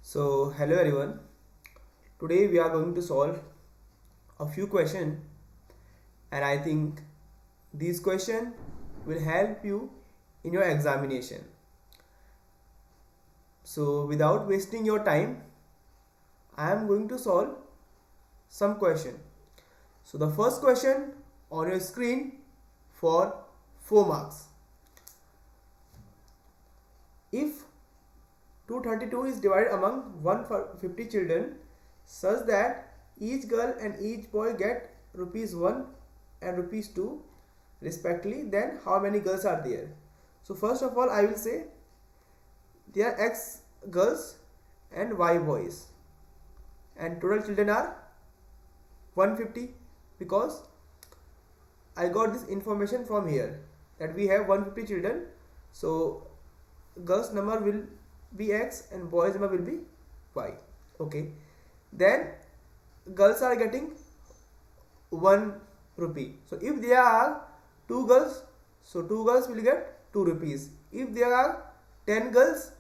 Hello everyone. Today we are going to solve a few questions, and I think these questions will help you in your examination. So, without wasting your time, I am going to solve some question. So, the first question on your screen for 4 marks. If 232 is divided among 150 children such that each girl and each boy get rupees 1 and rupees 2 respectively, then how many girls are there? So first of all I will say there are x girls and y boys, and total children are 150 because I got this information from here that we have 150 children. So girls number will be x and boys number will be y. Okay, then girls are getting 1 rupee. So if there are 2 girls, so 2 girls will get 2 rupees. If there are 10 girls,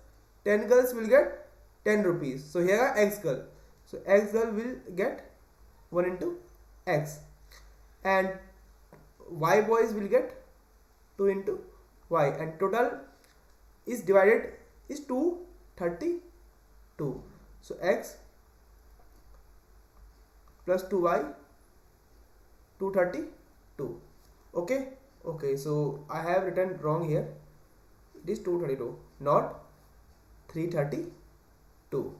10 girls will get 10 rupees. So here are x girl, so x girl will get 1 into x, and y boys will get 2 into y, and total is divided is 232. So x plus 2y 232. Okay, so I have written wrong here. It is 232, not 332.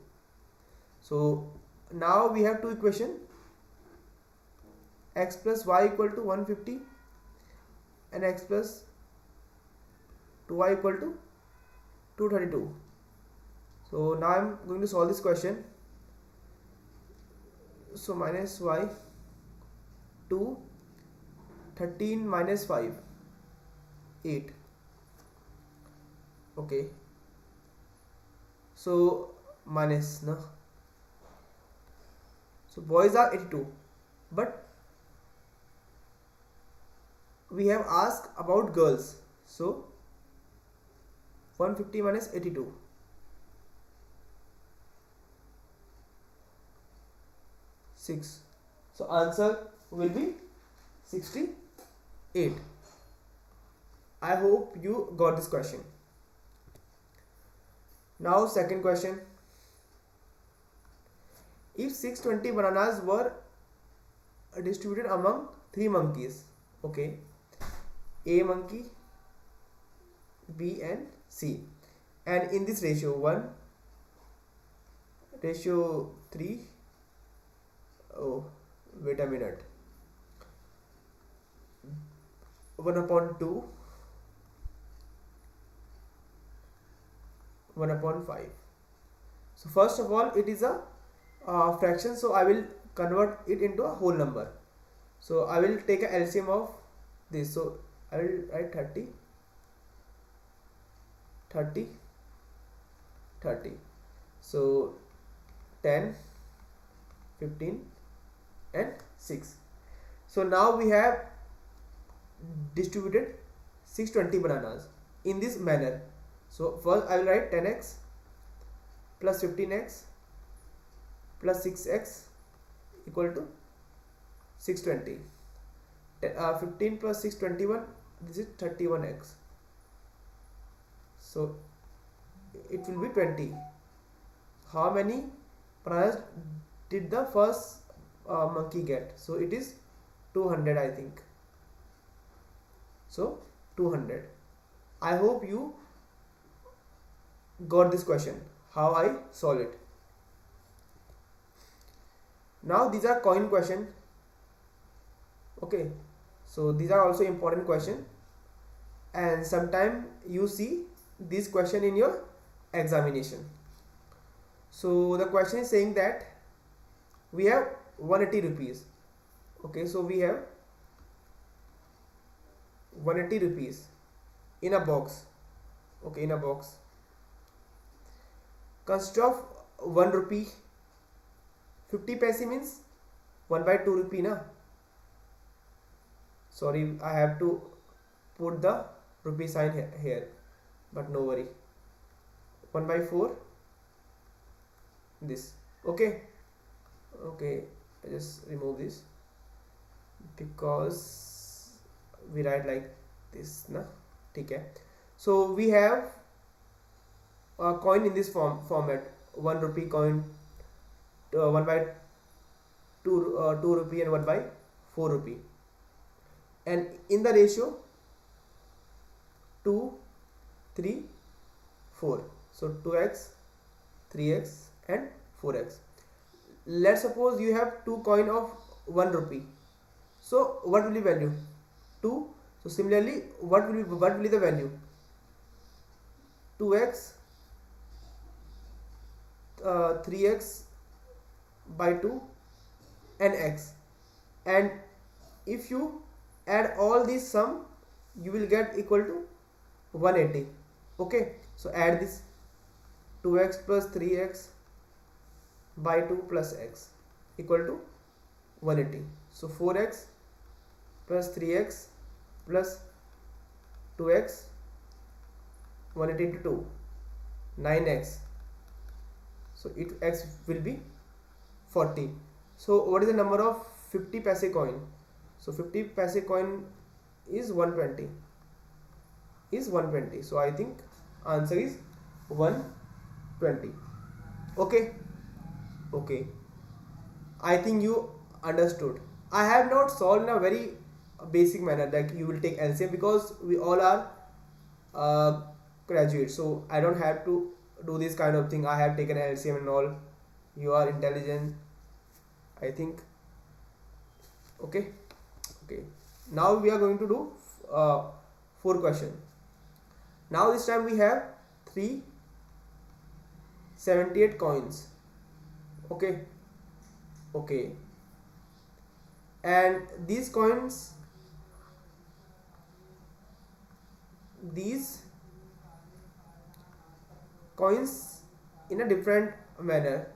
So now we have two equation, x plus y equal to 150 and x plus 2y equal to 232. So now I am going to solve this question. So minus y 2, 13 minus 5 8. Okay, so minus no. So boys are 82, but we have asked about girls. So 150 minus 82, 6. So answer will be 68. I hope you got this question. Now second question. If 620 bananas were distributed among 3 monkeys, okay, A monkey, B and C, and in this ratio 1, ratio 3, oh wait a minute, 1 upon 2, 1 upon 5. So first of all it is a fraction, so I will convert it into a whole number. So I will take a LCM of this, so I will write 30 30 30. So 10, 15 and 6. So now we have distributed 620 bananas in this manner. So first I will write 10x plus 15x plus 6x equal to 620. 15 plus 621, this is 31x. So it will be 20. How many bananas did the first monkey get? So it is 200, I think. So 200. I hope you got this question, how I solve it. Now these are coin question. Okay, so these are also important question, and sometime you see this question in your examination. So the question is saying that we have 180 rupees. Okay, so we have 180 rupees in a box. Okay, in a box consists of 1 rupee. 50 paise means 1 by 2 rupee na. Sorry, I have to put the rupee sign here, but no worry. 1 by 4 this. Okay, okay, I just remove this because we write like this na. Okay, so we have a coin in this format, 1 rupee coin, 1 by 2 rupee and 1 by 4 rupee, and in the ratio 2 3 4. So 2x, 3x and 4x. Let's suppose you have two coin of 1 rupee. So what will be value? 2. So similarly, what will be the value? 2x, 3x by 2 and x. And if you add all these sum, you will get equal to 180. Okay, so add this 2x plus 3x by 2 plus x equal to 180. So 4x plus 3x plus 2x, 180 into 2, 9x. So x will be 40. So what is the number of 50 paise coin? So 50 paise coin is 120. So I think answer is 120. Okay, I think you understood. I have not solved in a very basic manner, like you will take LCM, because we all are graduates, so I don't have to do this kind of thing. I have taken LCM and all. You are intelligent, I think. Okay, now we are going to do 4 questions. Now this time we have 378 coins. Okay, and these coins, in a different manner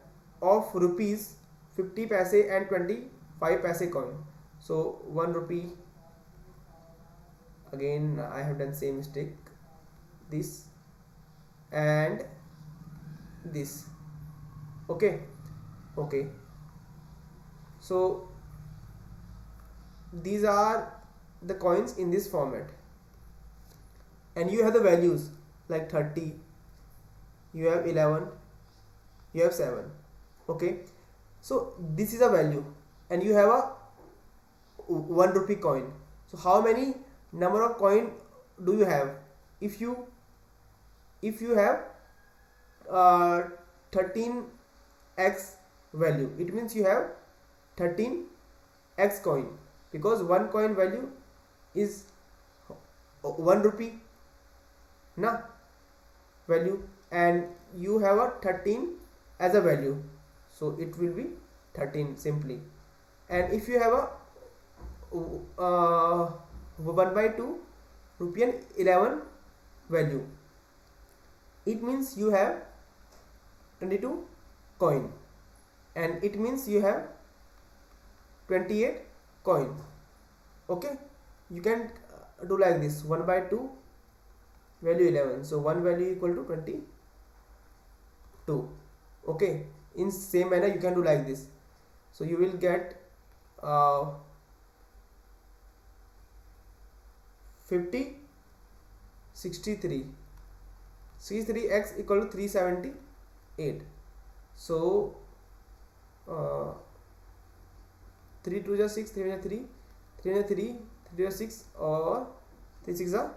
of rupees 50 paise and 25 paise coin. So 1 rupee, again I have done same mistake, this and this. Okay, so these are the coins in this format, and you have the values like 30, you have 11, you have 7. Okay, so this is a value, and you have a 1 rupee coin. So how many number of coin do you have? If you have 13x value, it means you have 13x coin, because one coin value is 1 rupee na value, and you have a 13 as a value, so it will be 13 simply. And if you have a 1 by 2 rupee and 11 value, it means you have 22 coin, and it means you have 28 coin. Okay, you can do like this: 1 by 2 value 11, so 1 value equal to 22. Okay, in same manner you can do like this. So you will get 50 63 63x equal to 378. So 3 2 is 6, 3 1 is 3, 3 1 is 3, 3 is 6, or 3 6 are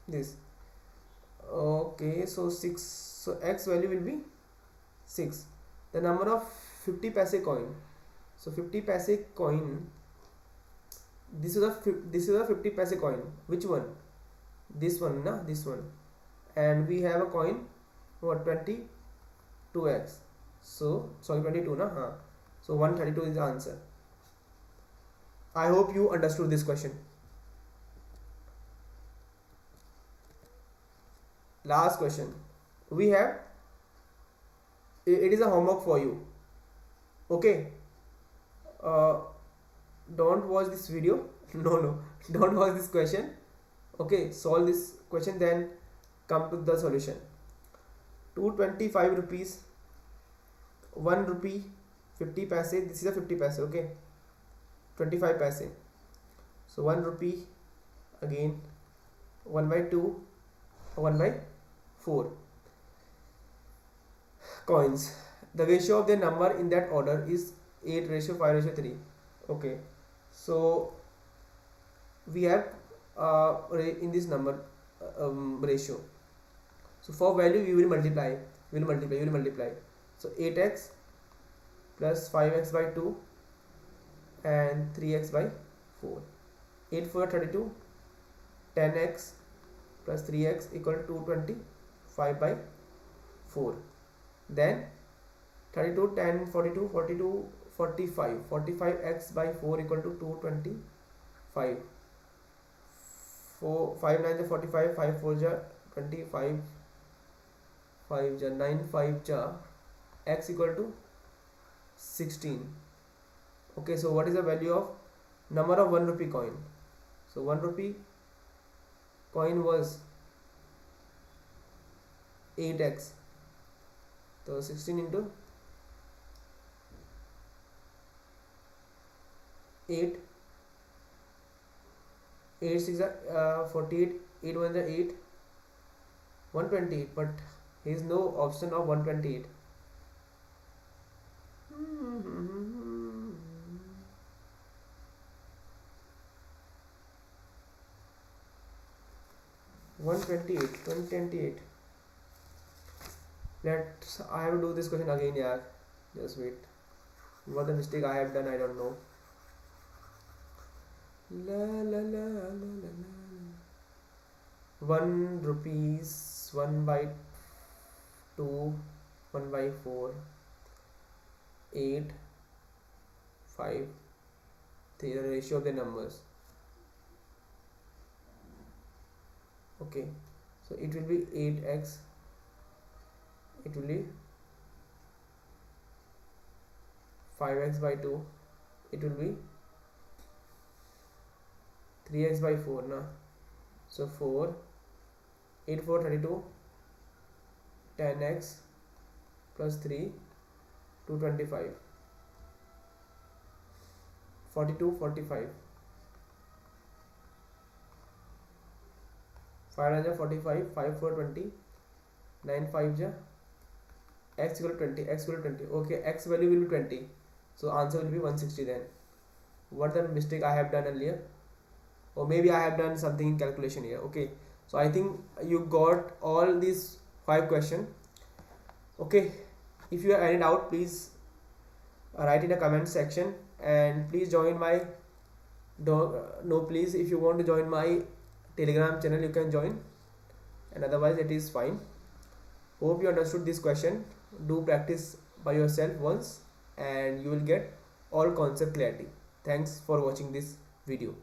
this. Okay, so 6, so x value will be 6. The number of 50 paise coin. So 50 paise coin, this is a 50 paise coin. Which one? This one na, this one. And we have a coin, what, 22x. So sorry, 22 na, so 132 is the answer. I hope you understood this question. Last question we have, it is a homework for you. Okay, don't watch this video. no, don't watch this question. Okay, solve this question, then come to the solution. 225 rupees, 1 rupee 50 paise, this is a 50 paise, okay, 25 paise. So 1 rupee, again 1 by 2, 1 by 4 coins. The ratio of their number in that order is 8:5:3. Okay, so we have in this number ratio. So for value we will multiply. So 8x plus 5x by 2 and 3x by 4. 8 4 32, 10x plus 3x equal to 225 by 4. Then 32, 10, 42, 42, 45. 45x by 4 equal to 225. 4, 5 9 is 45, 5 4 is 25, 5 is 9, 5 is x equal to 16. Okay, so what is the value of number of 1 rupee coin? So 1 rupee coin was 8x. So 16 into 8, 8 6 48, 8 1 is 8, 128, but here is no option of 128. $128. I have to do this question again, yaar. Just wait. What the mistake I have done, I don't know. La la la la la la. 1 rupees, 1 by 2, 1 by 4, 8, 5, 3, the ratio of the numbers. Okay, so it will be 8x, it will be 5x by 2, it will be 3x by 4 na. So 4, 8 4 32, 10x plus 3, 225, 42 45, 5 9 45, 5 4 20, 9 5 x equal to 20, x equal to 20. Okay, x value will be 20, so answer will be 160. Then what the mistake I have done earlier, or maybe I have done something in calculation here. Okay, so I think you got all these 5 questions. Okay, if you have any doubt, please write in the comment section, and please join my please, if you want to join my Telegram channel, you can join, and otherwise it is fine. Hope you understood this question. Do practice by yourself once and you will get all concept clarity. Thanks for watching this video.